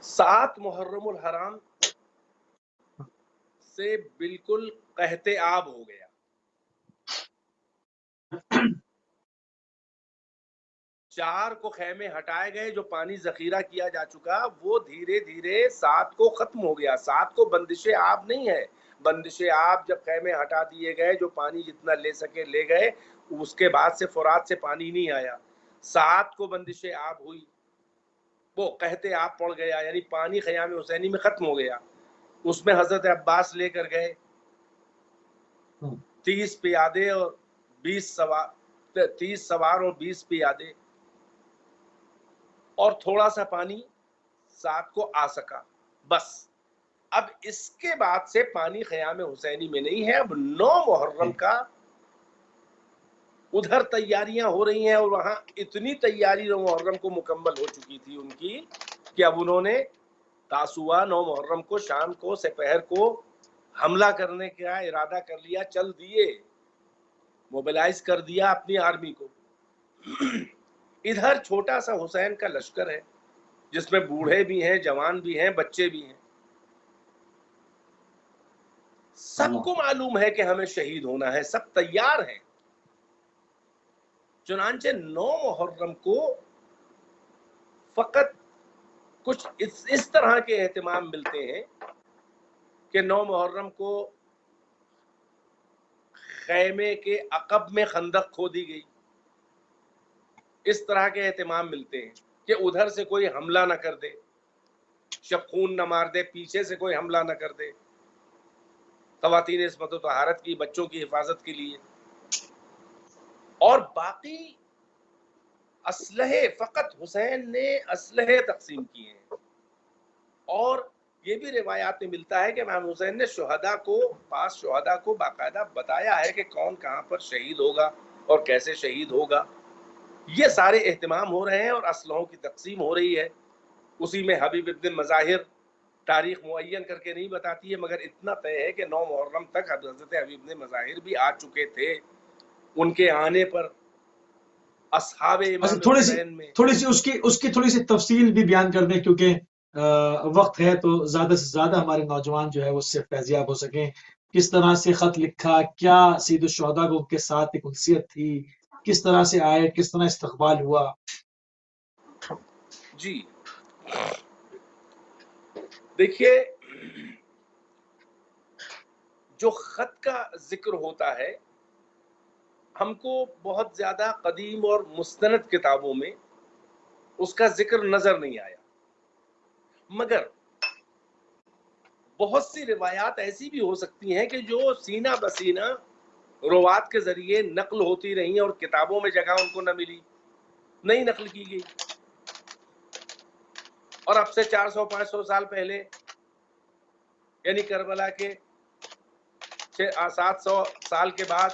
7 محرم الحرام سے بالکل قحط آب ہو گیا. 4 کو خیمے ہٹائے گئے، جو پانی ذخیرہ کیا جا چکا وہ دھیرے دھیرے 7 کو ختم ہو گیا. 7 کو بندش آب نہیں ہے. بندش آب جب خیمے ہٹا دیے گئے، جو پانی جتنا لے سکے لے گئے، اس کے بعد سے فرات سے پانی نہیں آیا. 7 کو بندش آب ہوئی، وہ قحط آب پڑ گیا، یعنی پانی خیام حسینی میں ختم ہو گیا. اس میں حضرت عباس لے کر گئے 30 پیادے اور 20 سوار، 30 سوار اور 20 پیادے، اور تھوڑا سا پانی 7 کو آ سکا بس. اب اس کے بعد سے پانی خیام حسینی میں نہیں ہے. اب 9 محرم کا ادھر تیاریاں ہو رہی ہیں، اور وہاں اتنی تیاری 9 محرم کو مکمل ہو چکی تھی ان کی کہ اب انہوں نے تاسوعا 9 محرم کو شام کو سپہر کو حملہ کرنے کا ارادہ کر لیا. چل دیے، موبلائز کر دیا اپنی آرمی کو. ادھر چھوٹا سا حسین کا لشکر ہے جس میں بوڑھے بھی ہیں، جوان بھی ہیں، بچے بھی ہیں. سب کو معلوم ہے کہ ہمیں شہید ہونا ہے، سب تیار ہیں. چنانچہ 9 محرم کو فقط کچھ اس طرح کے اہتمام ملتے ہیں کہ 9 محرم کو خیمے کے عقب میں خندق کھودی گئی. اس طرح کے اہتمام ملتے ہیں کہ ادھر سے کوئی حملہ نہ کر دے، شبخون نہ مار دے، پیچھے سے کوئی حملہ نہ کر دے. خواتین عصمت و طہارت کی، بچوں کی حفاظت کے لیے. اور باقی اسلحے فقط حسین نے اسلحے تقسیم کیے ہیں. اور یہ بھی روایات میں ملتا ہے کہ امام حسین نے شہداء کو باقاعدہ بتایا ہے کہ کون کہاں پر شہید ہوگا اور کیسے شہید ہوگا. یہ سارے اہتمام ہو رہے ہیں اور اسلحوں کی تقسیم ہو رہی ہے. اسی میں حبیب ابن مظاہر تاریخ معین کر کے نہیں بتاتی ہے، مگر اتنا طے ہے کہ 9 محرم تک حضرت حبیب ابن مظاہر بھی آ چکے تھے. ان کے آنے پر اصحاب امام حسین میں تھوڑی سی اس کی تھوڑی سی تفصیل بھی بیان کر دیں، کیونکہ وقت ہے تو زیادہ سے زیادہ ہمارے نوجوان جو ہے اس سے فیضیاب ہو سکیں. کس طرح سے خط لکھا، کیا سید الشہداء کو کے ساتھ ایک انسیت تھی، کس طرح سے آئے، کس طرح استقبال ہوا؟ جی دیکھیے، جو خط کا ذکر ہوتا ہے ہم کو بہت زیادہ قدیم اور مستند کتابوں میں اس کا ذکر نظر نہیں آیا، مگر بہت سی روایات ایسی بھی ہو سکتی ہیں کہ جو سینہ بسینہ روات کے ذریعے نقل ہوتی رہیں اور کتابوں میں جگہ ان کو نہ ملی، نہیں نقل کی گئی. اور اب سے 400-500 سال پہلے، یعنی کربلا کے 700 سال کے بعد،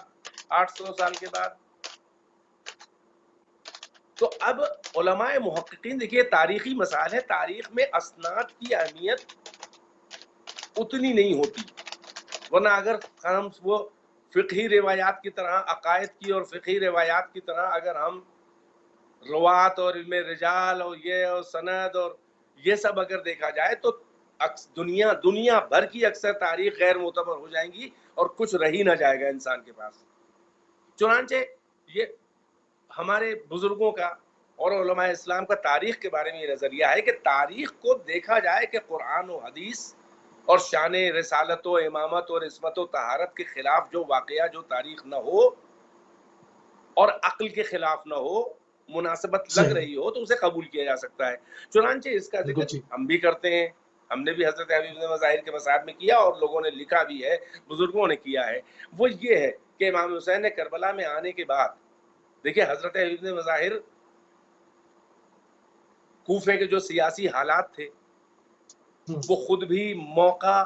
800 سال کے بعد، تو اب علماء محققین، دیکھیے تاریخی مسائل ہے، تاریخ میں اسناد کی اہمیت اتنی نہیں ہوتی. ورنہ اگر ہم وہ فقہی روایات کی طرح، عقائد کی اور فقہی روایات کی طرح اگر ہم روات اور علم رجال اور یہ اور سند اور یہ سب اگر دیکھا جائے تو دنیا بھر کی اکثر تاریخ غیر معتبر ہو جائیں گی اور کچھ رہ ہی نہ جائے گا انسان کے پاس. چنانچہ یہ ہمارے بزرگوں کا اور علماء اسلام کا تاریخ کے بارے میں یہ نظریہ ہے کہ تاریخ کو دیکھا جائے کہ قرآن و حدیث اور شان رسالت و امامت اور عصمت و طہارت کے خلاف جو واقعہ، جو تاریخ نہ ہو اور عقل کے خلاف نہ ہو، مناسبت لگ رہی ہو، تو اسے قبول کیا جا سکتا ہے. چنانچہ اس کا ذکر ہم بھی کرتے ہیں، ہم نے بھی حضرت حبیب ابن مظاہر کے مسائل میں کیا اور لوگوں نے لکھا بھی ہے، بزرگوں نے کیا ہے. وہ یہ ہے کہ امام حسین نے کربلا میں آنے کے بعد، دیکھیں حضرت حبیب ابن مظاہر کوفے کے جو سیاسی حالات تھے وہ خود بھی موقع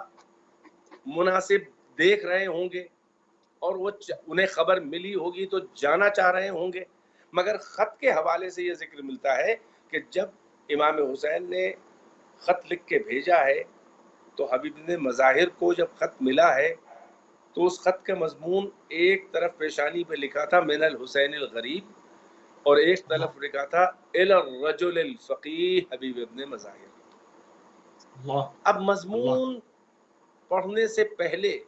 مناسب دیکھ رہے ہوں گے اور وہ انہیں خبر ملی ہوگی تو جانا چاہ رہے ہوں گے. مگر خط کے حوالے سے یہ ذکر ملتا ہے کہ جب امام حسین نے خط لکھ کے بھیجا ہے تو حبیب ابن مظاہر کو جب خط ملا ہے تو اس خط کا مضمون ایک طرف پیشانی پہ لکھا تھا من الحسین الغریب، اور ایک طرف لکھا تھا الی الرجل الفقیہ حبیب ابن مظاہر. اللہ اب اللہ مضمون پڑھنے سے پہلے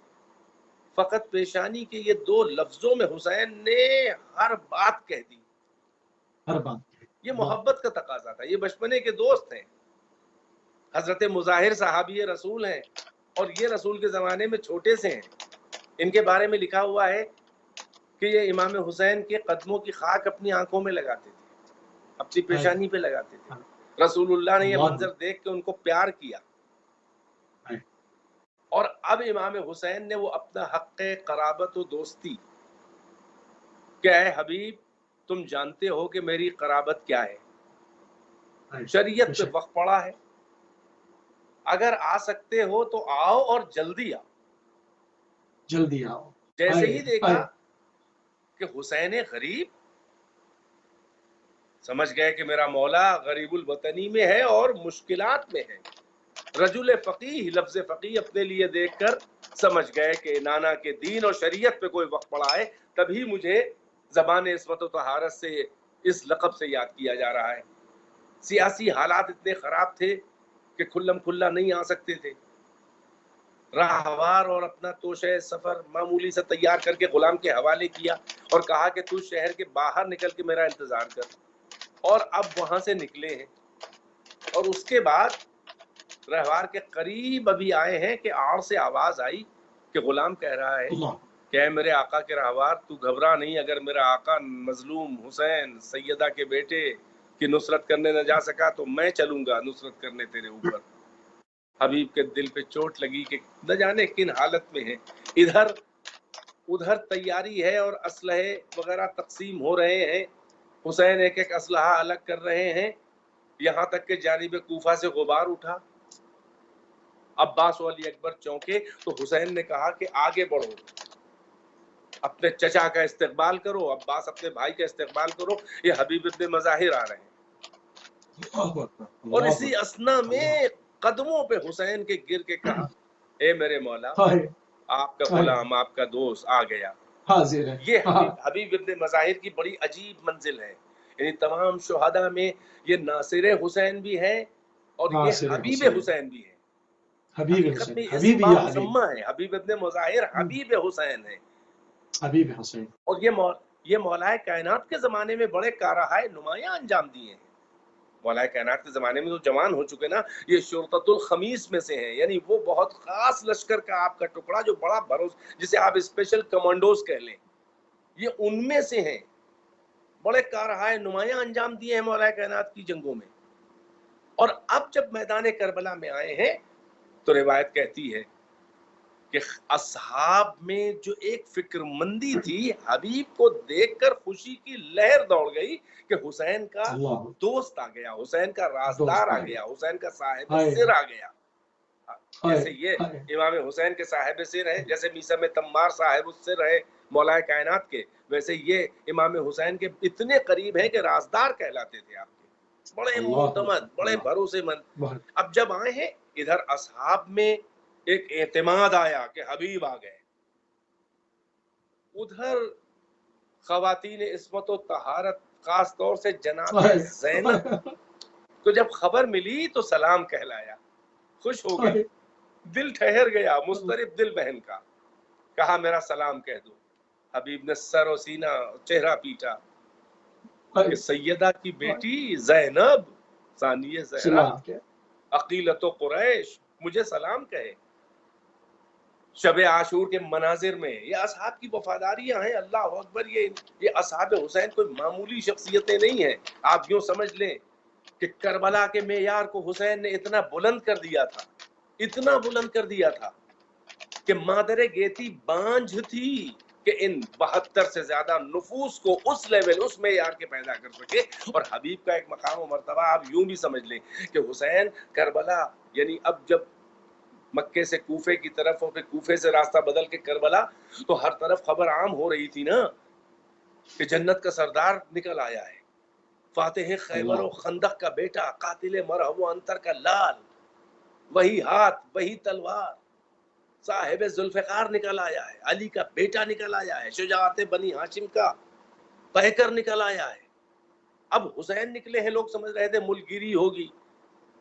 فقط پیشانی کے یہ 2 لفظوں میں حسین نے ہر بات کہہ دی. ہر بات یہ اللہ محبت کا تقاضا تھا. یہ بچپنے کے دوست ہیں. حضرت مظاہر صحابی رسول ہیں اور یہ رسول کے زمانے میں چھوٹے سے ہیں. ان کے بارے میں لکھا ہوا ہے کہ یہ امام حسین کے قدموں کی خاک اپنی آنکھوں میں لگاتے تھے, اپنی پیشانی پہ لگاتے تھے. رسول اللہ نے یہ اللہ منظر دیکھ کے ان کو پیار کیا, اور اب امام حسین نے وہ اپنا حق قرابت و دوستی کہ اے حبیب تم جانتے ہو کہ میری قرابت کیا ہے, شریعت پہ وقت پڑا ہے, اگر آ سکتے ہو تو آؤ اور جلدی آؤ. جلدی آؤ. جیسے ہی دیکھا کہ حسین غریب, سمجھ گئے کہ میرا مولا غریب الوطنی میں ہے اور مشکلات میں ہے. رجل فقیہ, لفظ فقیہ اپنے لیے دیکھ کر سمجھ گئے کہ نانا کے دین اور شریعت پہ کوئی وقت پڑا ہے, تبھی مجھے زبان عصمت و طہارت سے اس لقب سے یاد کیا جا رہا ہے. سیاسی حالات اتنے خراب تھے کہ کھلم کھلا نہیں آ سکتے تھے. راہوار اور اپنا توشہ سفر معمولی سے تیار کر کے غلام کے حوالے کیا اور کہا کہ تو شہر کے باہر نکل کے میرا انتظار کر. اور اب وہاں سے نکلے ہیں, اور اس کے بعد رہوار کے قریب ابھی آئے ہیں کہ آڑ سے آواز آئی کہ غلام کہہ رہا ہے کہ اے میرے آقا کے رہوار, تو گھبرا نہیں, اگر میرا آقا مظلوم حسین سیدہ کے بیٹے کی نصرت کرنے نہ جا سکا تو میں چلوں گا نصرت کرنے تیرے اوپر. حبیب کے دل پہ چوٹ لگی کہ نہ جانے کن حالت میں ہے. ادھر تیاری ہے اور اسلحے وغیرہ تقسیم ہو رہے ہیں. حسین ایک ایک اسلحہ الگ کر رہے ہیں, یہاں تک کہ جانب کوفہ سے غبار اٹھا. عباس و علی اکبر چونکے تو حسین نے کہا کہ آگے بڑھو, اپنے چچا کا استقبال کرو. عباس اپنے بھائی کا استقبال کرو, یہ حبیب ابن مظاہر آ رہے ہیں. اور اسی اسنا میں قدموں پہ حسین کے گر کے کہا اے میرے مولا, آپ کا غلام آپ کا دوست آ گیا. یہ حبیب ابن مظاہر کی بڑی عجیب منزل ہے. یعنی تمام شہداء میں یہ ناصر حسین بھی ہے اور یہ حبیب حسین بھی ہے. حقیقت میں اس باب مسمى ہے, حبیب ابن مظاہر حبیب حسین ہے. حبیب حسین. اور یہ مولا کائنات کے زمانے میں بڑے کارہائے نمایاں انجام دیے ہیں. مولا کائنات کے زمانے میں تو جوان ہو چکے نا, یہ شرطۃ الخمیس میں سے ہیں. یعنی وہ بہت خاص لشکر کا آپ کا ٹکڑا جو بڑا بھروسہ, جسے آپ اسپیشل کمانڈوز کہہ لیں, یہ ان میں سے ہیں. بڑے کارہائے نمایاں انجام دیے ہیں مولا کائنات کی جنگوں میں. اور اب جب میدان کربلا میں آئے ہیں تو روایت کہتی ہے کہ اصحاب میں جو ایک فکر مندی تھی, حبیب کو دیکھ کر خوشی کی لہر دوڑ گئی کہ حسین کا دوست آ گیا, حسین کا رازدار آ گیا, حسین کا صاحب سر آ گیا. جیسے یہ امام حسین کے صاحب سر ہیں, جیسے میثم تمار صاحب السر ہے مولا کائنات کے, ویسے یہ امام حسین کے اتنے قریب ہیں کہ رازدار کہلاتے تھے آپ کے, بڑے معتمد, بڑے بھروسے مند. اب جب آئے ہیں ادھر اصحاب میں ایک اعتماد آیا کہ حبیب آ گئے, ادھر خواتین عصمت و طہارت خاص طور سے جناب زینب کو جب خبر ملی تو سلام کہلایا, خوش ہو گئی, دل ٹھہر گیا مضطرب دل بہن کا. کہا میرا سلام کہہ دو. حبیب نے سر و سینہ چہرہ پیٹا کہ سیدہ کی بیٹی زینب ثانیہ زہرا عقیلت و قریش مجھے سلام کہے. شب عاشور کے مناظر میں یہ اصحاب کی وفاداریاں ہیں. اللہ اکبر, یہ اصحاب حسین کوئی معمولی شخصیتیں نہیں ہیں. آپ یوں سمجھ لیں کہ کربلا کے معیار کو حسین نے اتنا بلند کر دیا تھا, اتنا بلند کر دیا تھا کہ مادر گیتی بانجھ تھی کہ ان 72 سے زیادہ نفوس کو اس لیول, اس معیار کے پیدا کر سکے. اور حبیب کا ایک مقام و مرتبہ آپ یوں بھی سمجھ لیں کہ حسین کربلا, یعنی اب جب مکے سے کوفے کی طرف اور پھر کوفے سے راستہ بدل کے کربلا, تو ہر طرف خبر عام ہو رہی تھی نا کہ جنت کا سردار نکل آیا ہے, فاتح خیبر و خندق کا بیٹا, قاتل مرہب و انتر کا لال, وہی ہاتھ وہی تلوار, صاحب ذوالفقار نکل آیا ہے, علی کا بیٹا نکل آیا ہے, شجاعت بنی ہاشم کا پیکر نکل آیا ہے. اب حسین نکلے ہیں, لوگ سمجھ رہے تھے ملک گیری ہوگی,